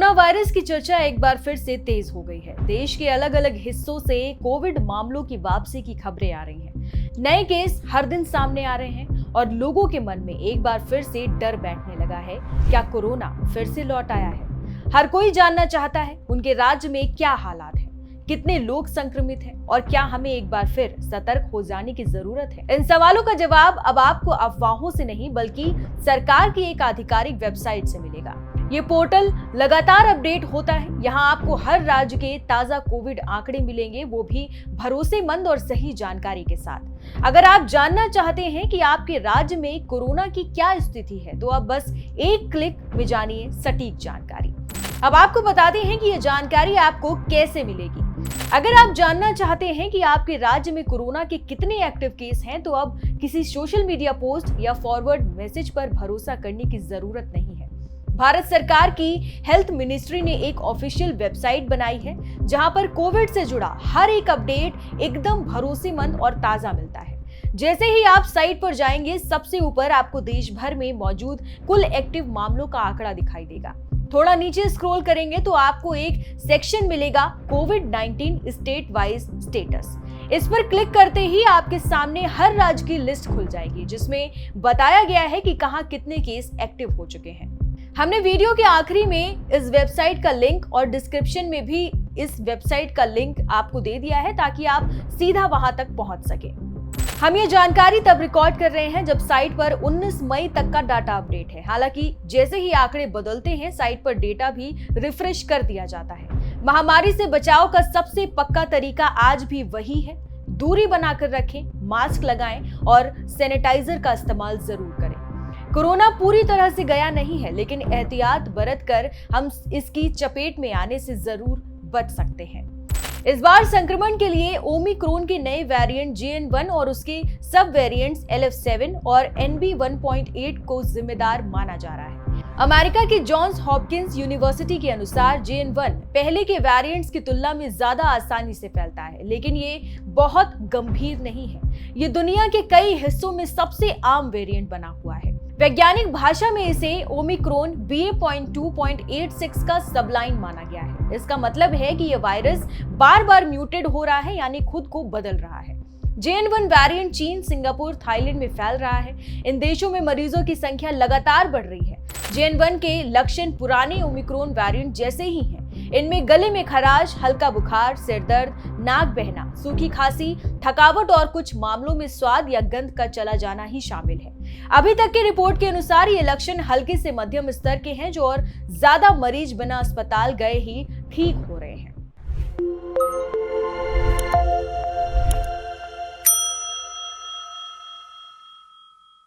Corona virus की चर्चा एक बार फिर से तेज हो गई है। देश के अलग अलग हिस्सों से कोविड मामलों की वापसी की खबरें आ रही हैं। नए केस हर दिन सामने आ रहे हैं और लोगों के मन में एक बार फिर से डर बैठने लगा है। क्या कोरोना फिर से लौट आया है? हर कोई जानना चाहता है उनके राज्य में क्या हालात है, कितने लोग संक्रमित हैं और क्या हमें एक बार फिर सतर्क हो जाने की जरूरत है। इन सवालों का जवाब अब आपको अफवाहों से नहीं बल्कि सरकार की एक आधिकारिक वेबसाइट से मिलेगा। ये पोर्टल लगातार अपडेट होता है। यहाँ आपको हर राज्य के ताजा कोविड आंकड़े मिलेंगे, वो भी भरोसेमंद और सही जानकारी के साथ। अगर आप जानना चाहते हैं कि आपके राज्य में कोरोना की क्या स्थिति है तो अब बस एक क्लिक में जानिए सटीक जानकारी। अब आपको बताते हैं कि ये जानकारी आपको कैसे मिलेगी। अगर आप जानना चाहते हैं कि आपके राज्य में कोरोना के कितने एक्टिव केस हैं तो अब किसी सोशल मीडिया पोस्ट या फॉरवर्ड मैसेज पर भरोसा करने की जरूरत नहीं है। भारत सरकार की हेल्थ मिनिस्ट्री ने एक ऑफिशियल वेबसाइट बनाई है जहां पर कोविड से जुड़ा हर एक अपडेट एकदम भरोसेमंद और ताजा मिलता है। जैसे ही आप साइट पर जाएंगे, सबसे ऊपर आपको देश भर में मौजूद कुल एक्टिव मामलों का आंकड़ा दिखाई देगा। थोड़ा नीचे स्क्रॉल करेंगे तो आपको एक सेक्शन मिलेगा कोविड-19 स्टेट वाइज स्टेटस। इस पर क्लिक करते ही आपके सामने हर राज्य की लिस्ट खुल जाएगी जिसमें बताया गया है कि कहां कितने केस एक्टिव हो चुके हैं। हमने वीडियो के आखिरी में इस वेबसाइट का लिंक और डिस्क्रिप्शन में भी इस वेबसाइट का लिंक आपको दे दिया है ताकि आप सीधा वहां तक पहुंच सके। हम ये जानकारी तब रिकॉर्ड कर रहे हैं जब साइट पर 19 मई तक का डाटा अपडेट है। हालांकि जैसे ही आंकड़े बदलते हैं, साइट पर डेटा भी रिफ्रेश कर दिया जाता है। महामारी से बचाव का सबसे पक्का तरीका आज भी वही है, दूरी बनाकर रखें, मास्क लगाएं और सैनिटाइजर का इस्तेमाल जरूर करें। कोरोना पूरी तरह से गया नहीं है, लेकिन एहतियात बरतकर हम इसकी चपेट में आने से जरूर बच सकते हैं। इस बार संक्रमण के लिए ओमिक्रॉन के नए वेरिएंट JN1 और उसके सब वेरिएंट्स LF7 और NB1.8 को जिम्मेदार माना जा रहा है। अमेरिका की जॉन्स हॉपकिंस यूनिवर्सिटी के अनुसार JN1 पहले के वेरिएंट्स की तुलना में ज्यादा आसानी से फैलता है, लेकिन ये बहुत गंभीर नहीं है। ये दुनिया के कई हिस्सों में सबसे आम वेरिएंट बना हुआ है। वैज्ञानिक भाषा में इसे ओमिक्रॉन BA.2.86 का सबलाइन माना गया है। इसका मतलब है कि यह वायरस बार बार म्यूटेड हो रहा है, यानी खुद को बदल रहा है। JN1 वेरिएंट चीन, सिंगापुर, थाईलैंड में फैल रहा है। इन देशों में मरीजों की संख्या लगातार बढ़ रही है। JN1 के लक्षण पुराने ओमिक्रॉन वेरिएंट जैसे ही हैं। इनमें गले में खराश, हल्का बुखार, सिर दर्द, नाक बहना, सूखी खांसी, थकावट और कुछ मामलों में स्वाद या गंध का चला जाना ही शामिल है। अभी तक की रिपोर्ट के अनुसार ये लक्षण हल्के से मध्यम स्तर के हैं, जो और ज्यादा मरीज बिना अस्पताल गए ही ठीक हो रहे हैं।